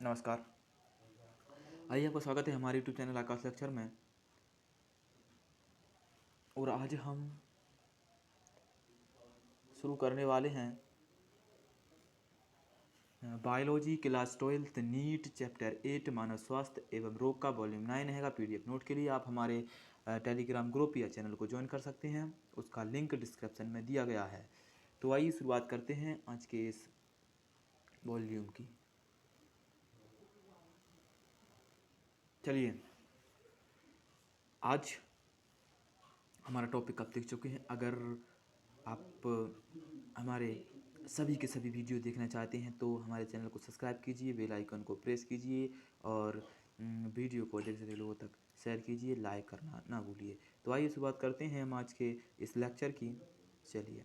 नमस्कार। आइए, आपका स्वागत है हमारे यूट्यूब चैनल आकाश लेक्चर में। और आज हम शुरू करने वाले हैं बायोलॉजी क्लास 12 नीट चैप्टर 8 मानव स्वास्थ्य एवं रोग का वॉल्यूम 9 रहेगा। पीडीएफ नोट के लिए आप हमारे टेलीग्राम ग्रुप या चैनल को ज्वाइन कर सकते हैं, उसका लिंक डिस्क्रिप्शन में दिया गया है। तो आइए शुरुआत करते हैं आज के इस वॉल्यूम की। चलिए, आज हमारा टॉपिक आप देख चुके हैं। अगर आप हमारे सभी के सभी वीडियो देखना चाहते हैं तो हमारे चैनल को सब्सक्राइब कीजिए, बेल आइकन को प्रेस कीजिए और वीडियो को अधिक से अधिक लोगों तक शेयर कीजिए, लाइक करना ना भूलिए। तो आइए शुरुआत करते हैं हम आज के इस लेक्चर की। चलिए,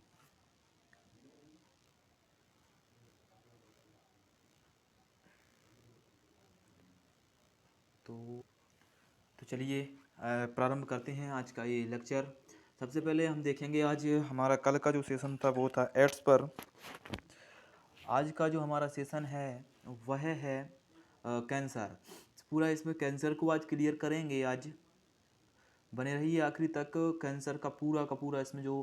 तो चलिए प्रारंभ करते हैं आज का ये लेक्चर। सबसे पहले हम देखेंगे, आज हमारा कल का जो सेशन था वो था एड्स पर। आज का जो हमारा सेशन है वह है कैंसर। पूरा इसमें कैंसर को आज क्लियर करेंगे। आज बने रहिए आखिरी तक। कैंसर का पूरा इसमें जो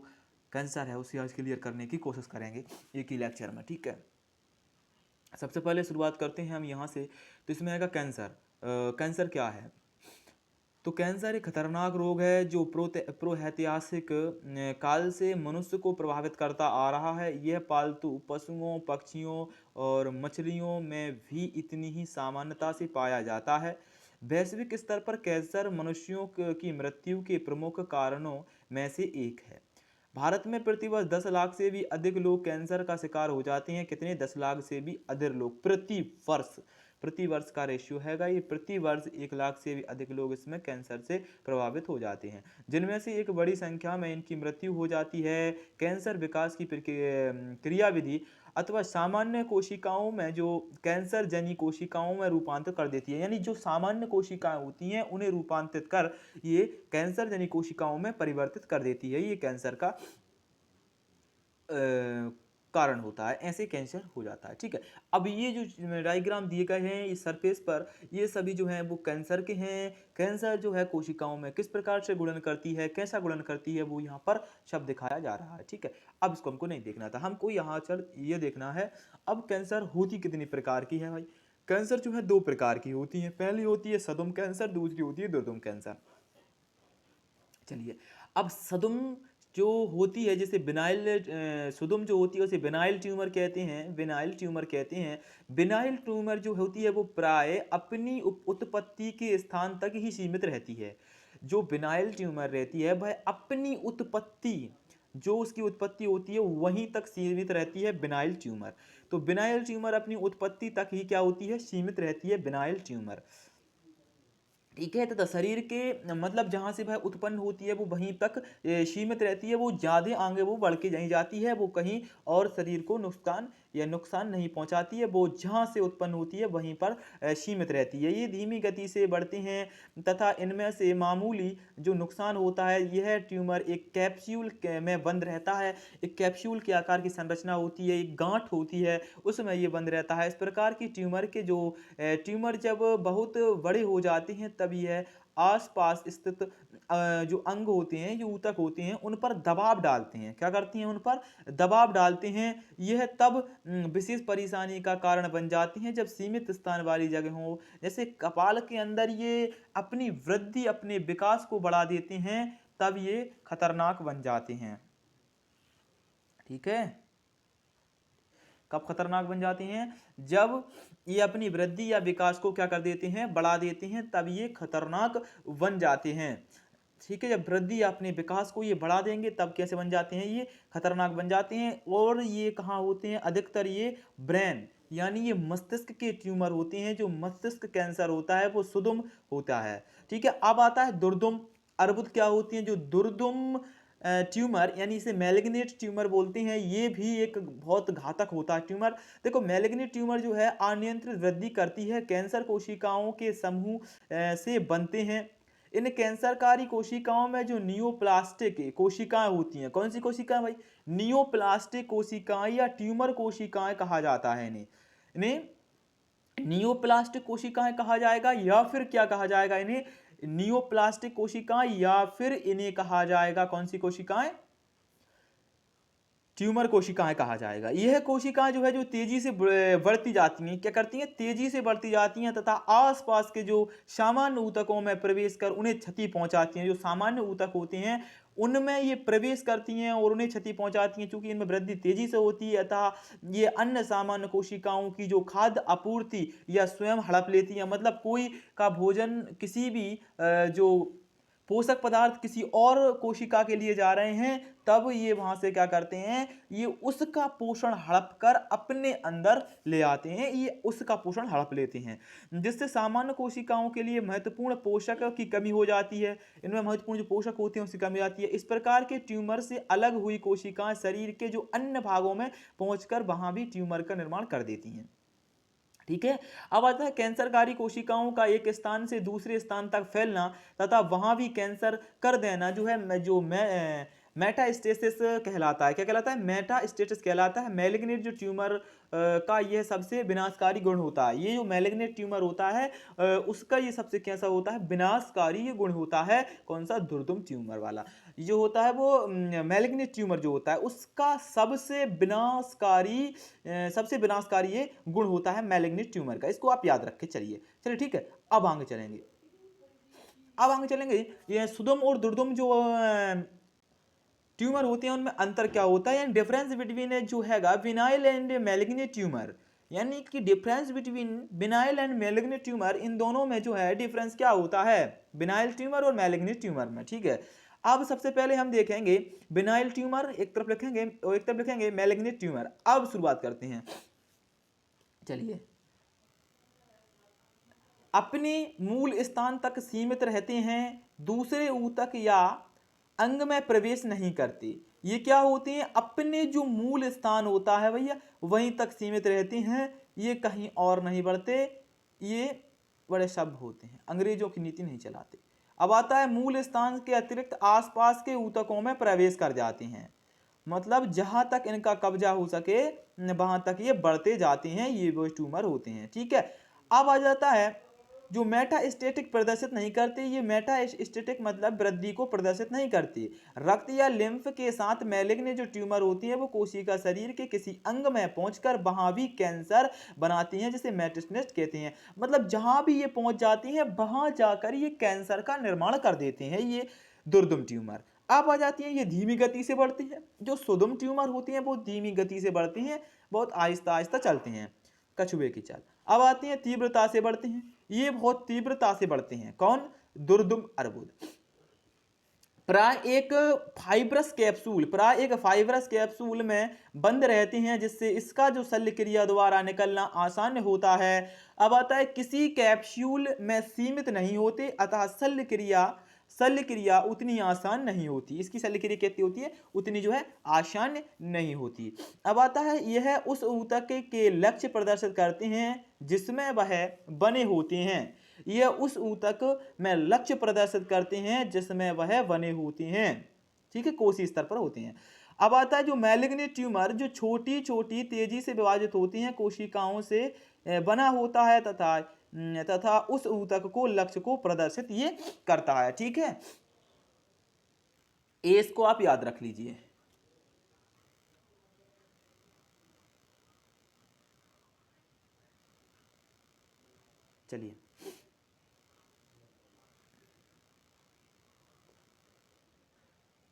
कैंसर है उसे आज क्लियर करने की कोशिश करेंगे एक ही लेक्चर में, ठीक है। सबसे पहले शुरुआत करते हैं हम यहाँ से। तो इसमें आएगा कैंसर। कैंसर क्या है? तो कैंसर एक खतरनाक रोग है जो प्रोऐतिहासिक काल से मनुष्य को प्रभावित करता आ रहा है। यह पालतू पशुओं, पक्षियों और मछलियों में भी इतनी ही सामान्यता से पाया जाता है। वैश्विक स्तर पर कैंसर मनुष्यों की मृत्यु के प्रमुख कारणों में से एक है। भारत में प्रतिवर्ष 10 लाख से भी अधिक लोग कैंसर का शिकार हो जाते हैं। कितने? 10 लाख से भी अधिक लोग प्रति वर्ष का रेशियो हैगा ये। प्रति वर्ष 1 लाख से भी अधिक लोग इसमें कैंसर से प्रभावित हो जाते हैं, जिनमें से एक बड़ी संख्या में इनकी मृत्यु हो जाती है। कैंसर विकास की क्रियाविधि अथवा सामान्य कोशिकाओं में जो कैंसर जनी कोशिकाओं में रूपांतरित कर देती है, यानी जो सामान्य कोशिकाएं होती हैं उन्हें रूपांतरित कर ये कैंसर जनी कोशिकाओं में परिवर्तित कर देती है। ये कैंसर का कारण होता है, ऐसे कैंसर हो जाता है, ठीक है। अब ये जो डायग्राम दिए गए हैं इस सरफेस पर, ये सभी जो हैं वो कैंसर के हैं। कैंसर जो है कोशिकाओं में किस प्रकार से गुणन करती है, कैसा गुणन करती है, वो यहाँ पर शब्द दिखाया जा रहा है, ठीक है। अब इसको हमको नहीं देखना था, हमको यहाँ चल ये देखना है अब कैंसर होती कितनी प्रकार की है भाई। कैंसर जो है 2 प्रकार की होती है। पहली होती है सदुम कैंसर, दूसरी होती है दुर्दम कैंसर। चलिए, अब सदुम जो होती है, जैसे बिनाइल सुदुम जो होती है उसे बिनाइल ट्यूमर कहते हैं। बिनाइल ट्यूमर जो होती है वो प्राय अपनी उत्पत्ति के स्थान तक ही सीमित रहती है। जो बिनाइल ट्यूमर रहती है वह अपनी उत्पत्ति, जो उसकी उत्पत्ति होती है वहीं तक सीमित रहती है बिनाइल ट्यूमर। तो बिनाइल ट्यूमर अपनी उत्पत्ति तक ही क्या होती है? सीमित रहती है बिनाइल ट्यूमर, ठीक है। तथा शरीर के मतलब जहाँ से वह उत्पन्न होती है वो वहीं तक सीमित रहती है। वो ज़्यादा आगे वो बढ़ के नहीं जाती है, वो कहीं और शरीर को नुकसान नहीं पहुँचाती है। वो जहाँ से उत्पन्न होती है वहीं पर सीमित रहती है। ये धीमी गति से बढ़ते हैं तथा इनमें से मामूली जो नुकसान होता है, यह ट्यूमर एक कैप्सूल में बंद रहता है। एक कैप्सूल के आकार की संरचना होती है, एक गांठ होती है, उसमें ये बंद रहता है। इस प्रकार की ट्यूमर जब बहुत बड़े हो जाते हैं तब यह आसपास स्थित जो अंग होते हैं, जो ऊतक होते हैं, उन पर दबाव डालते हैं। क्या करती हैं? उन पर दबाव डालते हैं। यह तब विशेष परेशानी का कारण बन जाती हैं जब सीमित स्थान वाली जगह हो, जैसे कपाल के अंदर ये अपनी वृद्धि, अपने विकास को बढ़ा देते हैं, तब ये खतरनाक बन जाते हैं, ठीक है। कब खतरनाक बन जाते हैं? जब ये अपनी वृद्धि या विकास को क्या कर देते हैं? बढ़ा देते हैं, तब ये खतरनाक बन जाते हैं, ठीक है। जब वृद्धि या अपने विकास को ये बढ़ा देंगे तब कैसे बन जाते हैं? ये खतरनाक बन जाते हैं। और ये कहाँ होते हैं? अधिकतर ये ब्रेन यानी ये मस्तिष्क के ट्यूमर होते हैं। जो मस्तिष्क कैंसर होता है वो सुदुम होता है, ठीक है। अब आता है दुर्दुम। अर्बुद क्या होती हैं? जो दुर्दुम ट्यूमर, यानी इसे मैलिग्नेट ट्यूमर बोलते हैं, ये भी एक बहुत घातक होता है ट्यूमर। देखो, मैलिग्नेट ट्यूमर जो है अनियंत्रित वृद्धि करती है, कैंसर कोशिकाओं के समूह से बनते हैं। इन कैंसरकारी कोशिकाओं में जो नियोप्लास्टिक कोशिकाएं होती हैं, कौन सी कोशिकाएं भाई? नियोप्लास्टिक कोशिकाएं या ट्यूमर कोशिकाएं कहा जाता है इन्हें। नियोप्लास्टिक कोशिकाएं कहा जाएगा या फिर क्या कहा जाएगा इन्हें, नियोप्लास्टिक कोशिकाएं, या फिर इन्हें कहा जाएगा कौन सी कोशिकाएं, ट्यूमर कोशिकाएं कहा जाएगा। यह कोशिकाएं जो है जो तेजी से बढ़ती जाती हैं, क्या करती हैं, तेजी से बढ़ती जाती हैं तथा आसपास के जो सामान्य ऊतकों में प्रवेश कर उन्हें क्षति पहुंचाती हैं। जो सामान्य ऊतक होते हैं उनमें ये प्रवेश करती हैं और उन्हें क्षति पहुंचाती हैं, क्योंकि इनमें वृद्धि तेजी से होती है अतः ये अन्य सामान्य कोशिकाओं की जो खाद्य आपूर्ति या स्वयं हड़प लेती है। मतलब कोई का भोजन किसी भी जो पोषक पदार्थ किसी और कोशिका के लिए जा रहे हैं, तब ये वहां से क्या करते हैं, ये उसका पोषण हड़प कर अपने अंदर ले आते हैं, ये उसका पोषण हड़प लेते हैं, जिससे सामान्य कोशिकाओं के लिए महत्वपूर्ण पोषक की कमी हो जाती है। इनमें महत्वपूर्ण जो पोषक होते हैं उसकी कमी आती है। इस प्रकार के ट्यूमर से अलग हुई कोशिकाएं शरीर के जो अन्य भागों में पहुंचकर वहां भी ट्यूमर का निर्माण कर देती हैं। ठीक है। अब आता है कैंसरकारी कोशिकाओं का एक स्थान से दूसरे स्थान तक फैलना तथा वहां भी कैंसर कर देना जो है जो मेटास्टेसिस कहलाता है। क्या कहलाता है, मेटास्टेसिस कहलाता है। मैलिग्नेंट जो ट्यूमर का यह सबसे विनाशकारी गुण होता है। ये जो मैलिग्नेंट ट्यूमर होता है उसका ये सबसे कैसा होता है, विनाशकारी ये गुण होता है। कौन सा, दुर्दम ट्यूमर वाला जो होता है वो मैलिग्नेंट ट्यूमर जो होता है उसका सबसे विनाशकारी ये गुण होता है मैलिग्नेंट ट्यूमर का। इसको आप याद रख के चलिए। चलिए ठीक है, अब आगे चलेंगे। ये सुदम और दुर्दम जो ट्यूमर होते हैं उनमें अंतर क्या होता है, यानी डिफरेंस बिटवीन जो हैगा विनाइल एंड मैलिग्नेंट ट्यूमर, यानी कि difference between benign and malignant tumour, इन दोनों में जो है डिफरेंस क्या होता है, बिनाइल ट्यूमर और मैलिग्नेंट ट्यूमर में। ठीक है, अब सबसे पहले हम देखेंगे बिनाइल ट्यूमर एक तरफ लिखेंगे और एक तरफ लिखेंगे मैलिग्नेंट ट्यूमर। अब शुरुआत करते हैं। चलिए, अपने मूल स्थान तक सीमित रहते हैं, दूसरे ऊतक या अंग में प्रवेश नहीं करते। ये क्या होते हैं, अपने जो मूल स्थान होता है भैया वहीं तक सीमित रहते हैं, ये कहीं और नहीं बढ़ते। ये बड़े शब्द होते हैं, अंग्रेजों की नीति नहीं चलाते। अब आता है मूल स्थान के अतिरिक्त आसपास के ऊतकों में प्रवेश कर जाते हैं, मतलब जहां तक इनका कब्जा हो सके वहां तक ये बढ़ते जाते हैं, ये वो ट्यूमर होते हैं। ठीक है, अब आ जाता है जो मेटास्टेटिक प्रदर्शित नहीं करते। ये मेटास्टेटिक मतलब वृद्धि को प्रदर्शित नहीं करती। रक्त या लिम्फ के साथ मैलिग्नेंट जो ट्यूमर होती है वो कोशिका शरीर के किसी अंग में पहुंचकर वहां भी कैंसर बनाती हैं, जिसे मेटास्टेसिस कहते हैं। मतलब जहां भी ये पहुंच जाती हैं वहां जाकर ये कैंसर का निर्माण कर देते हैं, ये दुर्दम ट्यूमर। अब आ जाती है ये धीमी गति से बढ़ती है। जो सुदम ट्यूमर होती हैं वो धीमी गति से बढ़ती हैं, बहुत आहिस्ता आहिस्ता चलते हैं, कछुए की चाल। अब आती हैं तीव्रता से बढ़ते हैं, ये बहुत तीव्रता से बढ़ते हैं। कौन, दुर्दम अर्बुद। प्राय एक फाइब्रस कैप्सूल में बंद रहते हैं, जिससे इसका जो शल्य क्रिया द्वारा निकलना आसान होता है। अब आता है किसी कैप्सूल में सीमित नहीं होते, अतः शल्य क्रिया उतनी आसान नहीं होती। इसकी शल्य क्रिया कितनी होती है, उतनी जो है आसान नहीं होती। अब आता है यह उस ऊतक के लक्ष्य प्रदर्शित करते हैं जिसमें वह बने होते हैं। यह उस ऊतक में लक्ष्य प्रदर्शित करते हैं जिसमें वह बने होते हैं। ठीक है, कोशिका स्तर पर होते हैं। अब आता है जो मैलिग्नेंट ट्यूमर जो छोटी छोटी तेजी से विभाजित होती हैं कोशिकाओं से बना होता है तथा उस ऊतक को लक्ष्य को प्रदर्शित ये करता है। ठीक है, इसको आप याद रख लीजिए। चलिए,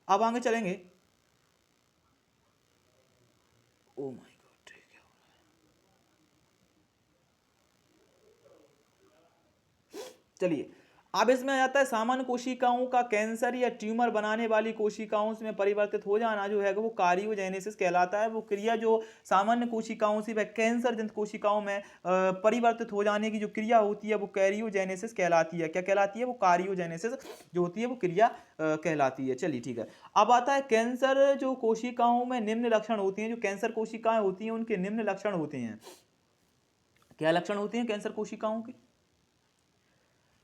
अब आगे चलेंगे। ओ माय गॉड, ठीक है, चलिए। अब इसमें आ जाता है सामान्य कोशिकाओं का कैंसर या ट्यूमर बनाने वाली कोशिकाओं में परिवर्तित हो जाना जो है वो कार्योजेनेसिस कहलाता है। वो क्रिया जो सामान्य कोशिकाओं से वह कैंसर जनित कोशिकाओं में परिवर्तित हो जाने की जो क्रिया होती है वो कैरियोजेनेसिस कहलाती है। क्या कहलाती है, वो कार्योजेनेसिस जो होती है वो क्रिया कहलाती है। चलिए ठीक है, अब आता है कैंसर जो कोशिकाओं में निम्न लक्षण होती हैं। जो कैंसर कोशिकाएं होती हैं उनके निम्न लक्षण होते हैं। क्या लक्षण होते हैं कैंसर कोशिकाओं के,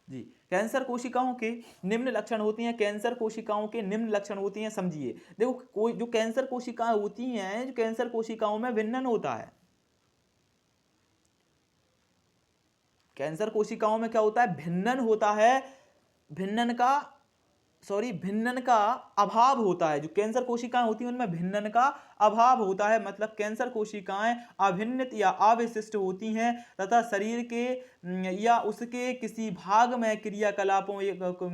जी, कैंसर कोशिकाओं के निम्न लक्षण होती हैं। कैंसर कोशिकाओं के निम्न लक्षण होती हैं, समझिए। देखो, कोई जो कैंसर कोशिकाएं होती हैं, जो कैंसर कोशिकाओं में विन्नन होता है, कैंसर कोशिकाओं में क्या होता है, भिन्नन होता है, भिन्नन का अभाव होता है। जो कैंसर कोशिकाएं होती हैं उनमें भिन्नन का अभाव होता है, मतलब कैंसर कोशिकाएं अभिन्नित या अविशिष्ट होती हैं तथा शरीर के या उसके किसी भाग में क्रियाकलापों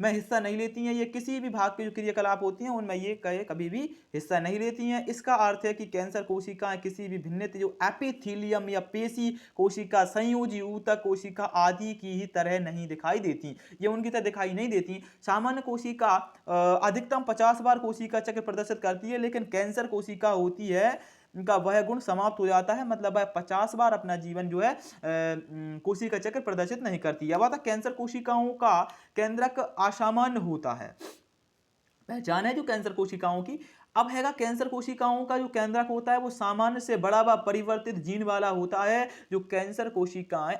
में हिस्सा नहीं लेती हैं। ये किसी भी भाग के जो क्रियाकलाप होती हैं उनमें ये कभी भी हिस्सा नहीं लेती हैं। इसका अर्थ है कि कैंसर कोशिकाएं किसी भी भिन्नित जो एपिथेलियम या पेशी कोशिका, संयोजी ऊतक कोशिका आदि की ही तरह नहीं दिखाई देती, ये उनकी तरह दिखाई नहीं देती। सामान्य कोशिका अधिकतम 50 बार कोशिका चक्र प्रदर्शित करती है, लेकिन कैंसर कोशिका होती है उनका वह गुण समाप्त हो जाता है, मतलब वह 50 बार अपना जीवन जो है कोशिका चक्र प्रदर्शित नहीं करती है। अब आता कैंसर कोशिकाओं का केंद्रक असामान्य होता है। पहचान है जो कैंसर कोशिकाओं की। अब हैगा कैंसर कोशिकाओं का जो केंद्रक होता है वो सामान्य से बड़ा व परिवर्तित जीन वाला होता है। जो कैंसर कोशिकाएं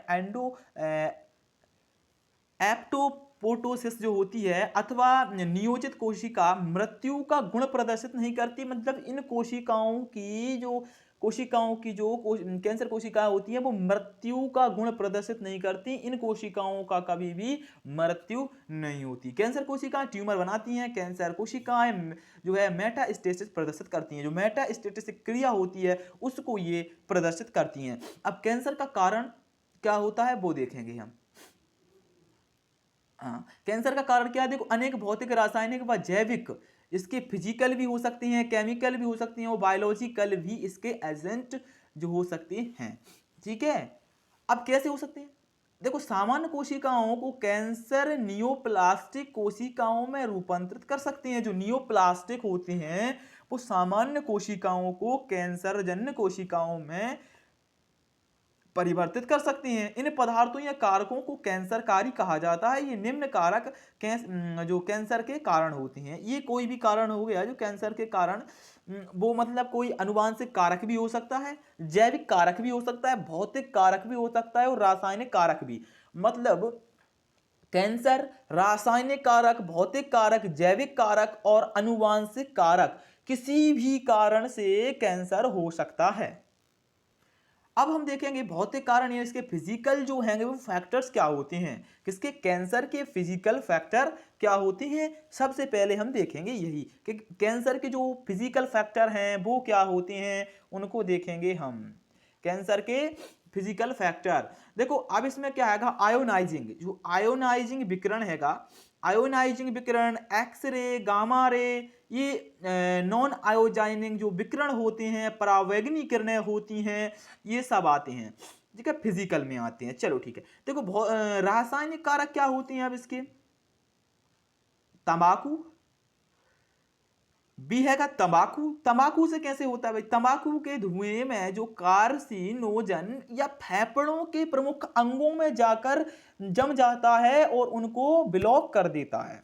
एप्टोपोटोसिस जो होती है अथवा नियोजित कोशिका मृत्यु का गुण प्रदर्शित नहीं करती, मतलब इन कोशिकाओं की जो कैंसर कोशिकाएं होती हैं वो मृत्यु का गुण प्रदर्शित नहीं करती। इन कोशिकाओं का कभी भी मृत्यु नहीं होती। कैंसर कोशिकाएं ट्यूमर बनाती हैं। कैंसर कोशिकाएं जो है मेटास्टेसिस प्रदर्शित करती हैं। जो मेटास्टेसिस क्रिया होती है उसको ये प्रदर्शित करती हैं। अब कैंसर का कारण क्या होता है वो देखेंगे हम। हाँ, कैंसर का कारण क्या है, देखो अनेक भौतिक, रासायनिक व जैविक, इसके फिजिकल भी हो सकती हैं, केमिकल भी हो सकती हैं, वो बायोलॉजिकल भी इसके एजेंट जो हो सकते हैं। ठीक है, अब कैसे हो सकते हैं, देखो सामान्य कोशिकाओं को कैंसर नियोप्लास्टिक कोशिकाओं में रूपांतरित कर सकते हैं। जो नियोप्लास्टिक होते हैं वो सामान्य कोशिकाओं को कैंसर जन्य कोशिकाओं में परिवर्तित कर सकते हैं। इन पदार्थों या कारकों को कैंसरकारी कहा जाता है। ये निम्न कारक जो कैंसर के कारण होते हैं। ये कोई भी कारण हो गया जो कैंसर के कारण, वो मतलब कोई अनुवांशिक कारक भी हो सकता है, जैविक कारक भी हो सकता है, भौतिक कारक भी हो सकता है और रासायनिक कारक भी। मतलब कैंसर रासायनिक कारक, भौतिक कारक, जैविक कारक और अनुवांशिक कारक किसी भी कारण से कैंसर हो सकता है। अब हम देखेंगे भौतिक कारण या इसके फिजिकल जो हैं वो फैक्टर्स क्या होते हैं। किसके, कैंसर के फिजिकल फैक्टर क्या होते हैं। सबसे पहले हम देखेंगे यही कि कैंसर के जो फिजिकल फैक्टर हैं वो क्या होते हैं, उनको देखेंगे हम। कैंसर के फिजिकल फैक्टर देखो, अब इसमें क्या है, आयोनाइजिंग, जो आयोनाइजिंग विकिरण हैगा, आयोनाइजिंग विकिरण, एक्सरे, गामा रे, ये नॉन आयोजाइनिंग जो विकिरण होते हैं, परावैगनी किरणें होती हैं, ये सब आते हैं। ठीक है, फिजिकल में आते हैं। चलो ठीक है, देखो रासायनिक कारक क्या होते हैं अब इसके, तंबाकू भी हैगा। तंबाकू से कैसे होता है भाई, तंबाकू के धुएं में जो कार्सिनोजन या फेफड़ों के प्रमुख अंगों में जाकर जम जाता है और उनको ब्लॉक कर देता है।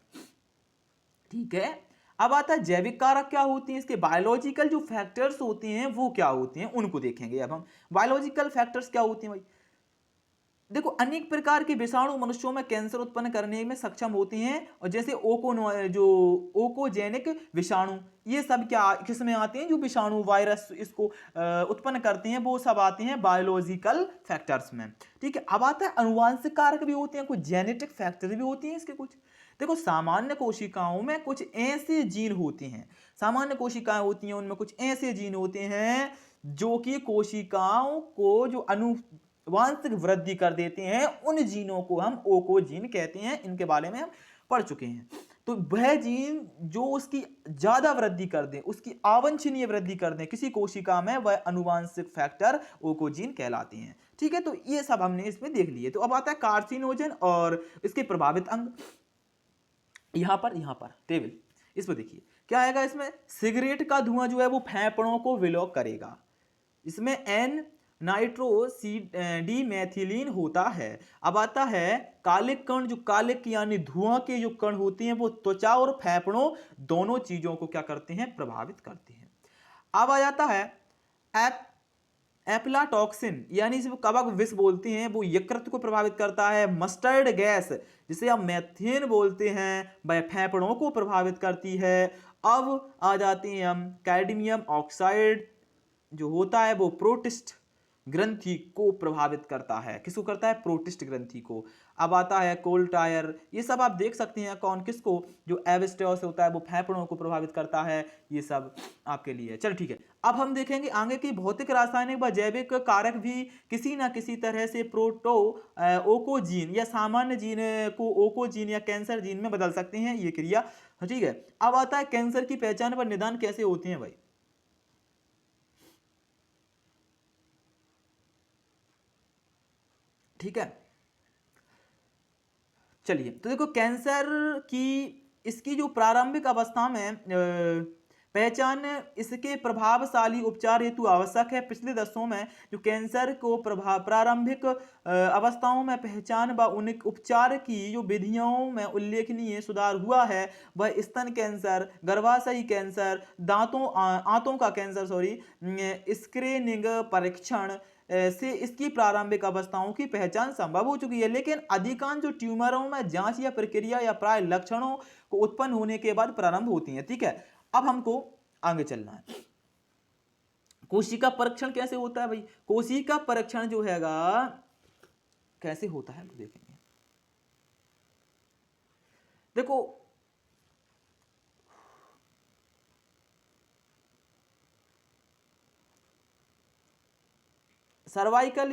ठीक है, अब आता है जैविक कारक क्या होती हैं, इसके बायोलॉजिकल जो फैक्टर्स होते हैं वो क्या होते हैं, उनको देखेंगे। अब हम बायोलॉजिकल फैक्टर्स क्या होती हैं भाई, देखो अनेक प्रकार के विषाणु मनुष्यों में कैंसर उत्पन्न करने में सक्षम होते हैं, और जैसे ओकोजेनिक विषाणु, ये सब क्या किसमें आते हैं, जो विषाणु वायरस इसको उत्पन्न करते हैं वो सब आते हैं बायोलॉजिकल फैक्टर्स में। ठीक है, अब आता है अनुवांशिक कारक भी होते हैं, कुछ जेनेटिक फैक्टर भी होती हैं इसके कुछ। देखो सामान्य कोशिकाओं में कुछ ऐसे जीन होते हैं, सामान्य कोशिकाएं होती हैं उनमें कुछ ऐसे जीन होते हैं जो कि कोशिकाओं को जो वांशिक वृद्धि कर देते हैं, उन जीनों को हम ओकोजीन कहते हैं। इनके बारे में हम पढ़ चुके हैं। तो वह जीन जो उसकी ज्यादा वृद्धि कर दें, उसकी अवांछनीय वृद्धि कर दें किसी कोशिका में, वह अनुवांशिक फैक्टर ओकोजीन कहलाते हैं। ठीक है, तो ये सब हमने इसमें देख लिए। तो अब आता है कार्सिनोजन और इसके प्रभावित अंग। यहां पर टेबल इस पर देखिए क्या आएगा, इसमें सिगरेट का धुआं जो है वो फेफड़ों को ब्लॉक करेगा। इसमें एन नाइट्रोसिडिमेथिलीन होता है। अब आता है कालिक कण, जो कालिक यानी धुआं के जो कण होते हैं वो त्वचा और फेफड़ों दोनों चीजों को क्या करते हैं, प्रभावित करते हैं। अब आ जाता है एप्लाटॉक्सिन, यानी इसे कवक विष बोलते हैं, वो यकृत को प्रभावित करता है। मस्टर्ड गैस जिसे हम मेथेन बोलते हैं, वह फेफड़ों को प्रभावित करती है। अब आ जाते हैं हम कैडमियम ऑक्साइड जो होता है वो प्रोटिस्ट ग्रंथि को प्रभावित करता है। किसको करता है? प्रोटिस्ट ग्रंथि को। अब आता है कोल्टायर, ये सब आप देख सकते हैं कौन किसको, जो एविस्टॉस होता है वो फेफड़ों को प्रभावित करता है। ये सब आपके लिए चलो ठीक है। अब हम देखेंगे आगे की भौतिक, रासायनिक व जैविक कारक भी किसी ना किसी तरह से ओकोजीन या सामान्य जीन को ओकोजीन या कैंसर जीन में बदल सकते हैं, ये क्रिया। ठीक है। अब आता है कैंसर की पहचान व निदान कैसे होते हैं भाई। ठीक है, चलिए तो देखो कैंसर की इसकी जो प्रारंभिक अवस्था में पहचान इसके प्रभावशाली उपचार हेतु आवश्यक है। पिछले दशकों में जो कैंसर को प्रारंभिक अवस्थाओं में पहचान व उन उपचार की जो विधियों में उल्लेखनीय सुधार हुआ है वह स्तन कैंसर, गर्भाशयी कैंसर, आंतों का कैंसर स्क्रीनिंग परीक्षण से इसकी प्रारंभिक अवस्थाओं की पहचान संभव हो चुकी है। लेकिन अधिकांश जो ट्यूमरों में जांच या प्रक्रिया या प्राय लक्षणों को उत्पन्न होने के बाद प्रारंभ होती है। ठीक है, अब हमको आगे चलना है। कोशिका परीक्षण कैसे होता है भाई? कोशिका परीक्षण जो हैगा कैसे होता है वो देखेंगे। देखो सर्वाइकल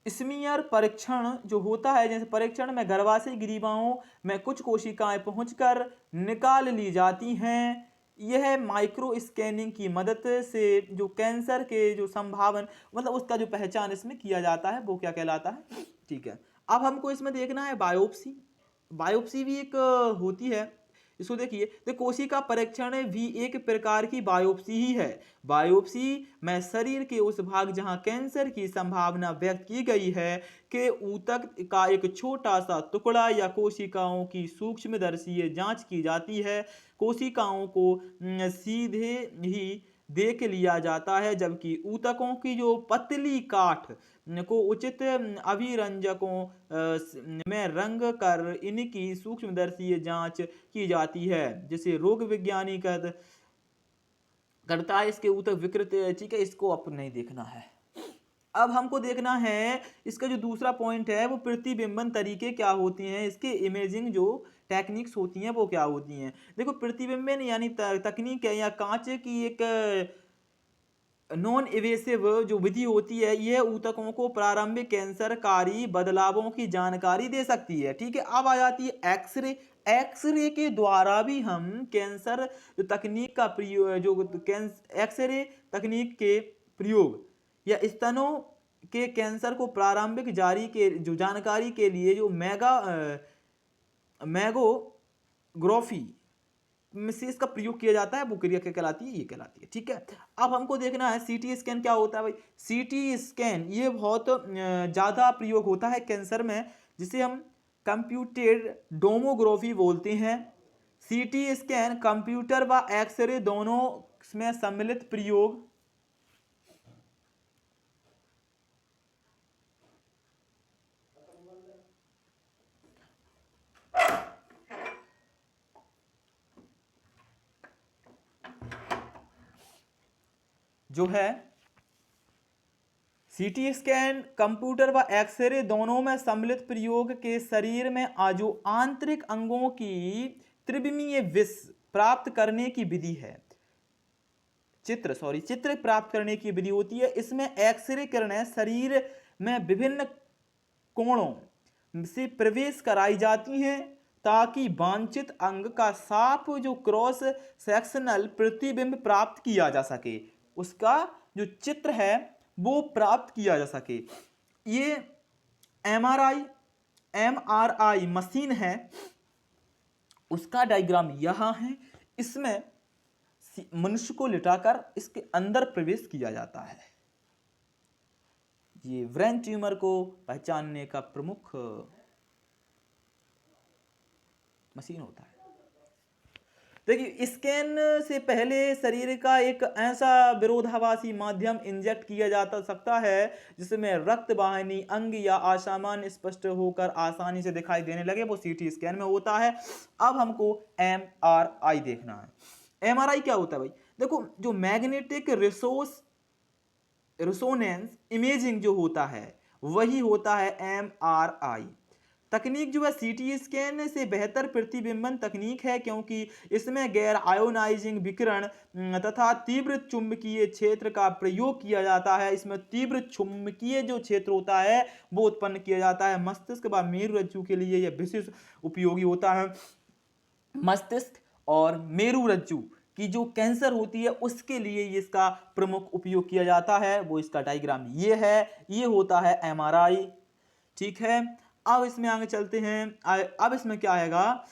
स्मीयर परीक्षण जो होता है, जैसे परीक्षण में गर्भाशय ग्रीवाओं में कुछ कोशिकाएं पहुंचकर निकाल ली जाती हैं। यह माइक्रो स्कैनिंग की मदद से जो कैंसर के जो संभावना मतलब उसका जो पहचान इसमें किया जाता है वो क्या कहलाता है। ठीक है, अब हमको इसमें देखना है बायोप्सी। बायोप्सी भी एक होती है, इसको देखिए। तो कोशिका परीक्षण भी एक प्रकार की बायोप्सी ही है। बायोप्सी में शरीर के उस भाग जहां कैंसर की संभावना व्यक्त की गई है के ऊतक का एक छोटा सा टुकड़ा या कोशिकाओं की सूक्ष्मदर्शीय जांच की जाती है। कोशिकाओं को सीधे ही देख लिया जाता है, जबकि ऊतकों की जो पतली काठ को उचित अभिरंजकों में रंग कर इनकी सूक्ष्मदर्शीय जांच की जाती है, जिसे रोग विज्ञानी करता है। इसके ऊतक विकृत, ठीक है, इसको अपन नहीं देखना है। अब हमको देखना है इसका जो दूसरा पॉइंट है वो प्रतिबिंबन तरीके क्या होते हैं, इसके इमेजिंग जो टेक्निक्स होती हैं वो क्या होती हैं। देखो प्रतिबिंबन यानी तकनीक है या कांच की एक नॉन इवेसिव जो विधि होती है, यह ऊतकों को प्रारंभिक कैंसरकारी बदलावों की जानकारी दे सकती है। ठीक है, अब आ जाती है एक्सरे। एक्सरे के द्वारा भी हम कैंसर जो तकनीक का प्रयोग जो एक्सरे तकनीक के प्रयोग या स्तनों के कैंसर को प्रारंभिक जारी के जो जानकारी के लिए जो मैगोग्राफी से इसका प्रयोग किया जाता है वो क्रिया क्या कहलाती है, ये कहलाती है। ठीक है, अब हमको देखना है सीटी स्कैन क्या होता है भाई। सीटी स्कैन ये बहुत ज़्यादा प्रयोग होता है कैंसर में, जिसे हम कंप्यूटेड डोमोग्राफी बोलते हैं। सीटी स्कैन कंप्यूटर व एक्सरे दोनों में सम्मिलित प्रयोग जो है सीटी स्कैन कंप्यूटर व एक्सरे दोनों में सम्मिलित प्रयोग के शरीर में जो आंतरिक अंगों की त्रिविमीय विश्व प्राप्त करने की विधि है, चित्र प्राप्त करने की विधि होती है। इसमें एक्सरे किरणें शरीर में विभिन्न कोणों से प्रवेश कराई जाती हैं ताकि वांछित अंग का साफ जो क्रॉस सेक्शनल प्रतिबिंब प्राप्त किया जा सके, उसका जो चित्र है वो प्राप्त किया जा सके। ये एमआरआई मशीन है, उसका डायग्राम यहां है। इसमें मनुष्य को लिटाकर इसके अंदर प्रवेश किया जाता है। ये ब्रेन ट्यूमर को पहचानने का प्रमुख मशीन होता है। देखिए स्कैन से पहले शरीर का एक ऐसा विरोधाभासी माध्यम इंजेक्ट किया जा सकता है जिसमें रक्त वाहिनी अंग या असामान्य स्पष्ट होकर आसानी से दिखाई देने लगे, वो सीटी स्कैन में होता है। अब हमको एमआरआई देखना है। एमआरआई क्या होता है भाई? देखो जो मैग्नेटिक रिसोर्स रेजोनेंस इमेजिंग जो होता है वही होता है एमआरआई। तकनीक जो है सीटी स्कैन से बेहतर प्रतिबिंबन तकनीक है, क्योंकि इसमें गैर आयोनाइजिंग विकिरण तथा तीव्र चुंबकीय क्षेत्र का प्रयोग किया जाता है। इसमें तीव्र चुंबकीय जो क्षेत्र होता है वो उत्पन्न किया जाता है। मस्तिष्क व मेरुरज्जु के लिए यह विशेष उपयोगी होता है। मस्तिष्क और मेरुरज्जु की जो कैंसर होती है उसके लिए ये इसका प्रमुख उपयोग किया जाता है। वो इसका डायग्राम ये है, ये होता है एमआरआई। ठीक है, अब इसमें आगे चलते हैं। अब इसमें क्या आएगा,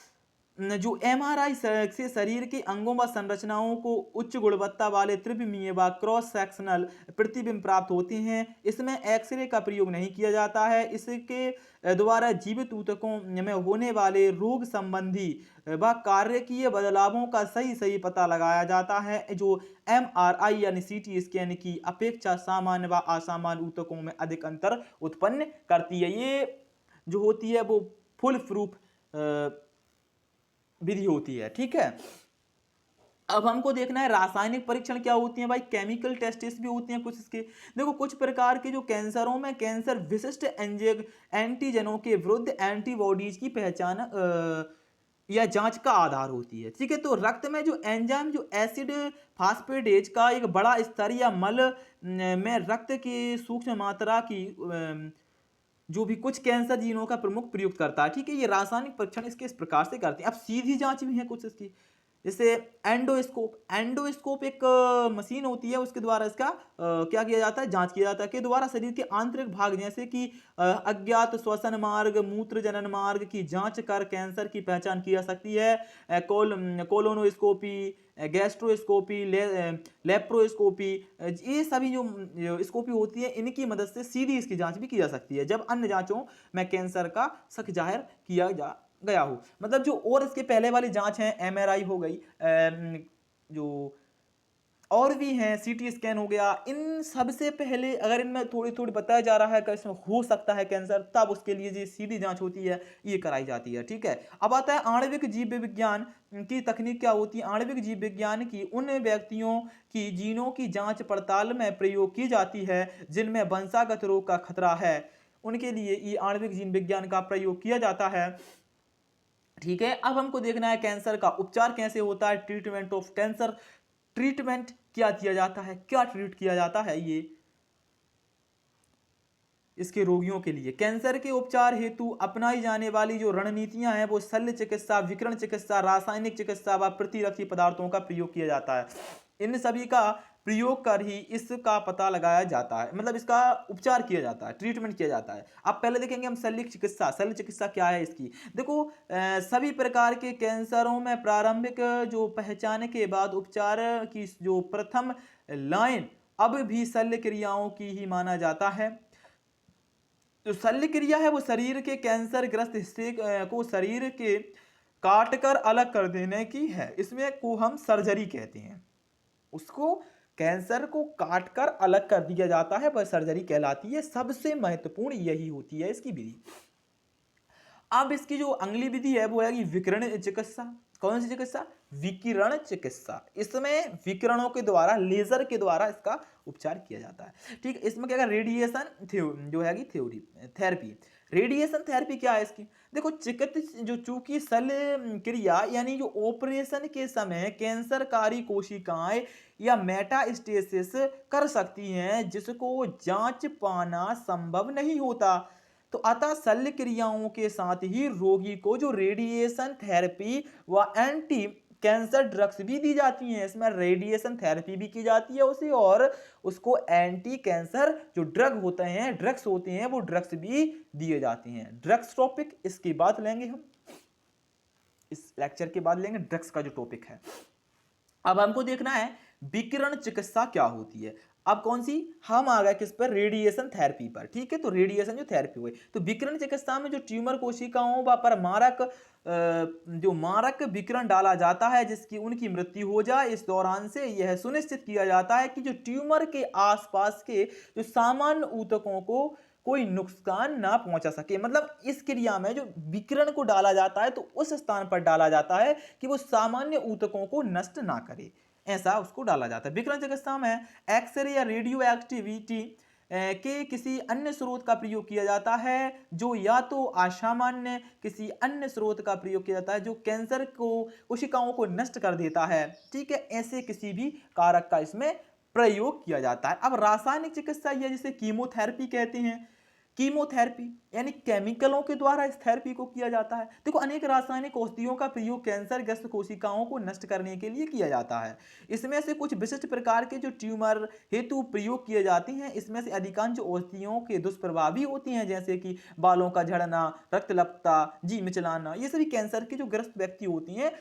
जो एमआरआई से शरीर के अंगों व संरचनाओं को उच्च गुणवत्ता वाले त्रिविमीय व क्रॉस सेक्शनल प्रतिबिंब प्राप्त होते हैं। इसमें एक्सरे का प्रयोग नहीं किया जाता है। इसके द्वारा जीवित ऊतकों में होने वाले रोग संबंधी व कार्यकीय बदलावों का सही पता लगाया जाता है, जो एमआरआई यानी सीटी स्कैन की अपेक्षा सामान्य व असामान्य ऊतकों में अधिक अंतर उत्पन्न करती है। ये जो होती है वो फुल प्रूफ विधि होती है। ठीक है, अब हमको देखना है रासायनिक परीक्षण क्या होती है भाई। केमिकल टेस्टिस भी होती हैं कुछ इसके। देखो कुछ प्रकार के जो कैंसरों में कैंसर विशिष्ट एंटीजनों के विरुद्ध एंटीबॉडीज की पहचान या जांच का आधार होती है। ठीक है, तो रक्त में जो एंजाइम जो एसिड फास्फेडेज का एक बड़ा स्तर या मल में रक्त की सूक्ष्म मात्रा की जो भी कुछ कैंसर जीनों का प्रमुख प्रयुक्त करता है। ठीक है, ये रासायनिक परीक्षण इसके इस प्रकार से करते हैं। अब सीधी जांच भी है कुछ इसकी, जैसे एंडोस्कोप एक मशीन होती है, उसके द्वारा इसका क्या किया जाता है, जांच किया जाता है। के द्वारा शरीर के आंतरिक भाग जैसे कि अज्ञात श्वसन मार्ग, मूत्र जनन मार्ग की जांच कर कैंसर की पहचान की जा सकती है। कोलोनोस्कोपी, गैस्ट्रोस्कोपी, लेप्रोस्कोपी, ये सभी जो स्कोपी होती है इनकी मदद से सीधी इसकी जांच भी की जा सकती है, जब अन्य जांचों में कैंसर का शक जाहिर किया जा गया हो। मतलब जो और इसके पहले वाली जांच है, एमआरआई हो गई, जो और भी हैं, सीटी स्कैन हो गया, इन सबसे पहले अगर इनमें थोड़ी थोड़ी बताया जा रहा है कि इसमें हो सकता है कैंसर, तब उसके लिए जो सीधी जांच होती है ये कराई जाती है। ठीक है, अब आता है आणविक जीव विज्ञान की तकनीक क्या होती है। आणविक जीव विज्ञान की उन व्यक्तियों की जीनों की जांच पड़ताल में प्रयोग की जाती है जिनमें वंशागत रोग का खतरा है, उनके लिए ये आणविक जीव विज्ञान का प्रयोग किया जाता है। ठीक है, अब हमको देखना है कैंसर का उपचार कैसे होता है। ट्रीटमेंट ऑफ कैंसर, ट्रीटमेंट क्या किया जाता है, क्या ट्रीट किया जाता है ये इसके रोगियों के लिए। कैंसर के उपचार हेतु अपनाई जाने वाली जो रणनीतियां हैं वो शल्य चिकित्सा, विकिरण चिकित्सा, रासायनिक चिकित्सा व प्रतिरक्षी पदार्थों का प्रयोग किया जाता है। इन सभी का प्रयोग कर ही इसका पता लगाया जाता है, मतलब इसका उपचार किया जाता है, ट्रीटमेंट किया जाता है। अब पहले देखेंगे हम शल्य चिकित्सा। शल्य चिकित्सा क्या है इसकी, देखो सभी प्रकार के कैंसरों में प्रारंभिक जो पहचान के बाद उपचार की जो प्रथम लाइन अब भी शल्य क्रियाओं की ही माना जाता है। जो शल्य क्रिया है वो शरीर के कैंसर ग्रस्त हिस्से को शरीर के काट कर अलग कर देने की है। इसमें को हम सर्जरी कहते हैं, उसको कैंसर को काट कर अलग कर दिया जाता है, वह सर्जरी कहलाती है। सबसे महत्वपूर्ण यही होती है इसकी विधि। अब इसकी जो अगली विधि है वो है विकिरण चिकित्सा। कौन सी चिकित्सा, विकिरण चिकित्सा। इसमें विकिरणों के द्वारा, लेजर के द्वारा इसका उपचार किया जाता है। ठीक है, इसमें क्या है, रेडिएशन जो है थ्योरी थेरेपी। रेडिएशन थेरेपी क्या है इसकी, देखो चिकित्सा जो चूंकि शल्य क्रिया यानी जो ऑपरेशन के समय कैंसरकारी कोशिकाएं या मेटास्टेसिस कर सकती हैं जिसको जांच पाना संभव नहीं होता, तो अतः शल्य क्रियाओं के साथ ही रोगी को जो रेडिएशन थेरेपी व एंटी कैंसर ड्रग्स भी दी जाती हैं। इसमें रेडिएशन थेरेपी भी की जाती है उसे, और उसको एंटी कैंसर जो ड्रग्स होते हैं वो ड्रग्स भी दिए जाते हैं। ड्रग्स टॉपिक इसके बाद लेंगे हम, इस लेक्चर के बाद लेंगे ड्रग्स का जो टॉपिक है। अब हमको देखना है विकिरण चिकित्सा क्या होती है। अब कौन सी, हम आ गए किस पर, रेडिएशन थेरेपी पर। ठीक है, तो रेडिएशन जो थेरेपी हुई, तो विकिरण चिकित्सा में जो ट्यूमर कोशिकाओं पर मारक विकिरण डाला जाता है जिसकी उनकी मृत्यु हो जाए। इस दौरान से यह सुनिश्चित किया जाता है कि जो ट्यूमर के आसपास के जो सामान्य ऊतकों को कोई नुकसान ना पहुंचा सके। मतलब इस क्रिया में जो विकिरण को डाला जाता है तो उस स्थान पर डाला जाता है कि वो सामान्य ऊतकों को नष्ट ना करे। ऐसा उसको डाला जाता है। विकिरण चिकित्सा में एक्सरे या रेडियो एक्टिविटी के किसी अन्य स्रोत का प्रयोग किया जाता है, जो या तो असामान्य किसी अन्य स्रोत का प्रयोग किया जाता है जो कैंसर को कोशिकाओं को नष्ट कर देता है, ठीक है। ऐसे किसी भी कारक का इसमें प्रयोग किया जाता है। अब रासायनिक चिकित्सा यह जिसे कीमोथेरेपी कहते हैं, कीमोथेरेपी यानी केमिकलों के द्वारा इस थेरेपी को किया जाता है। देखो, अनेक रासायनिक औषधियों का प्रयोग कैंसर ग्रस्त कोशिकाओं को नष्ट करने के लिए किया जाता है। इसमें से कुछ विशिष्ट प्रकार के जो ट्यूमर हेतु प्रयोग किए जाते हैं, इसमें से अधिकांश औषधियों के दुष्प्रभाव भी होती हैं, जैसे कि बालों का झड़ना, रक्तलपता, जी मिचलाना। ये सभी कैंसर के जो ग्रस्त व्यक्ति होती हैं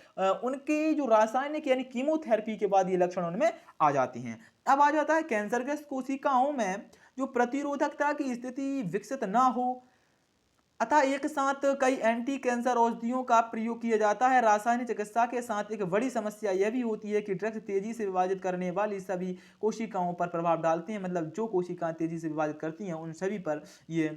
उनके जो रासायनिक यानी कीमोथेरेपी के बाद ये लक्षण उनमें आ जाते हैं। अब आ जाता है कैंसरग्रस्त कोशिकाओं में जो प्रतिरोधकता की स्थिति विकसित ना हो, अतः एक साथ कई एंटी कैंसर औषधियों का प्रयोग किया जाता है। रासायनिक चिकित्सा के साथ एक बड़ी समस्या यह भी होती है कि ड्रग्स तेजी से विभाजित करने वाली सभी कोशिकाओं पर प्रभाव डालते हैं, मतलब जो कोशिकाएं तेजी से विभाजित करती हैं उन सभी पर ये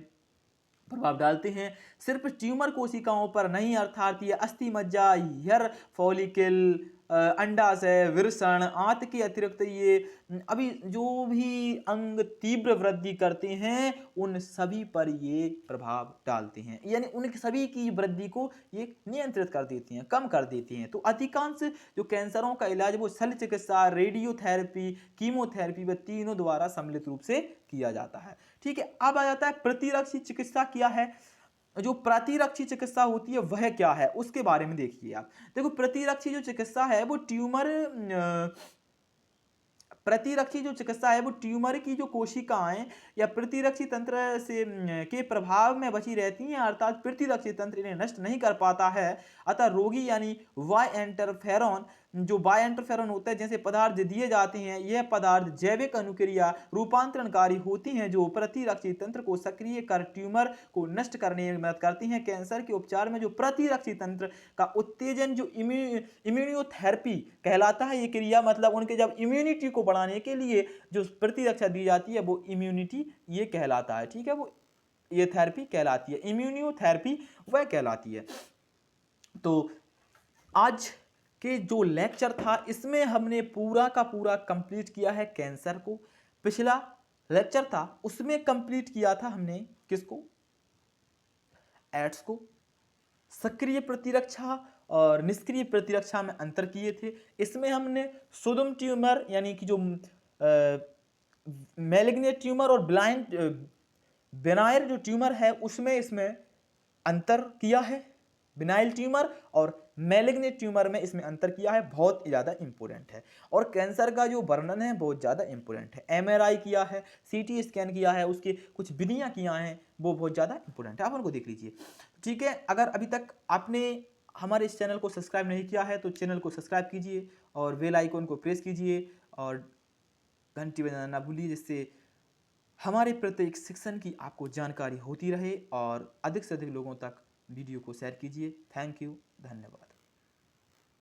प्रभाव डालते हैं, सिर्फ ट्यूमर कोशिकाओं पर नहीं। अर्थात ये अस्थि मज्जा, हेयर फॉलिकल, अंडाशय, वृषण आदि के अतिरिक्त ये अभी जो भी अंग तीव्र वृद्धि करते हैं उन सभी पर ये प्रभाव डालते हैं, यानी उन सभी की वृद्धि को ये नियंत्रित कर देती हैं, कम कर देती हैं। तो अधिकांश जो कैंसरों का इलाज वो शल्य चिकित्सा, रेडियोथेरेपी, कीमोथेरेपी व तीनों द्वारा सम्मिलित रूप से किया जाता है, ठीक है। अब आ जाता है प्रतिरक्षी चिकित्सा क्या है। जो प्रतिरक्षी चिकित्सा होती है वह क्या है उसके बारे में देखिए आप। देखो, प्रतिरक्षी जो चिकित्सा है वो प्रतिरक्षी जो चिकित्सा है वो ट्यूमर की जो कोशिकाएं या प्रतिरक्षी तंत्र से के प्रभाव में बची रहती हैं, अर्थात प्रतिरक्षी तंत्र इन्हें नष्ट नहीं कर पाता है। अतः रोगी यानी वाई इंटरफेरॉन होता है, जैसे पदार्थ दिए जाते हैं, यह पदार्थ जैविक अनुक्रिया रूपांतरणकारी होती हैं जो प्रतिरक्षी तंत्र को सक्रिय कर ट्यूमर को नष्ट करने में मदद करती हैं। कैंसर के उपचार में जो प्रतिरक्षी तंत्र का उत्तेजन जो इम्यूनियोथेरेपी कहलाता है, ये क्रिया मतलब उनके जब इम्यूनिटी को बढ़ाने के लिए जो प्रतिरक्षा दी जाती है वो इम्यूनिटी ये कहलाता है, ठीक है। वो ये थेरेपी कहलाती है, इम्यूनियोथेरेपी वह कहलाती है। तो आज के जो लेक्चर था इसमें हमने पूरा का पूरा कंप्लीट किया है कैंसर को। पिछला लेक्चर था उसमें कंप्लीट किया था हमने किसको, एड्स को। सक्रिय प्रतिरक्षा और निष्क्रिय प्रतिरक्षा में अंतर किए थे। इसमें हमने सुदुम ट्यूमर यानी कि जो मैलिग्नेंट ट्यूमर और बेनायर जो ट्यूमर है उसमें इसमें अंतर किया है। बिनाइल ट्यूमर और मैलिग्नेंट ट्यूमर में इसमें अंतर किया है, बहुत ज़्यादा इंपॉर्टेंट है। और कैंसर का जो वर्णन है बहुत ज़्यादा इंपॉर्टेंट है। एमआरआई किया है, सीटी स्कैन किया है, उसकी कुछ विधियां किया हैं, वो बहुत ज़्यादा इंपॉर्टेंट है, आप उनको देख लीजिए, ठीक है। अगर अभी तक आपने हमारे इस चैनल को सब्सक्राइब नहीं किया है तो चैनल को सब्सक्राइब कीजिए और बेल आइकन को प्रेस कीजिए और घंटी बजाना ना भूलिए, जिससे हमारे प्रत्येक सेक्शन की आपको जानकारी होती रहे। और अधिक से अधिक लोगों तक वीडियो को शेयर कीजिए। थैंक यू, धन्यवाद।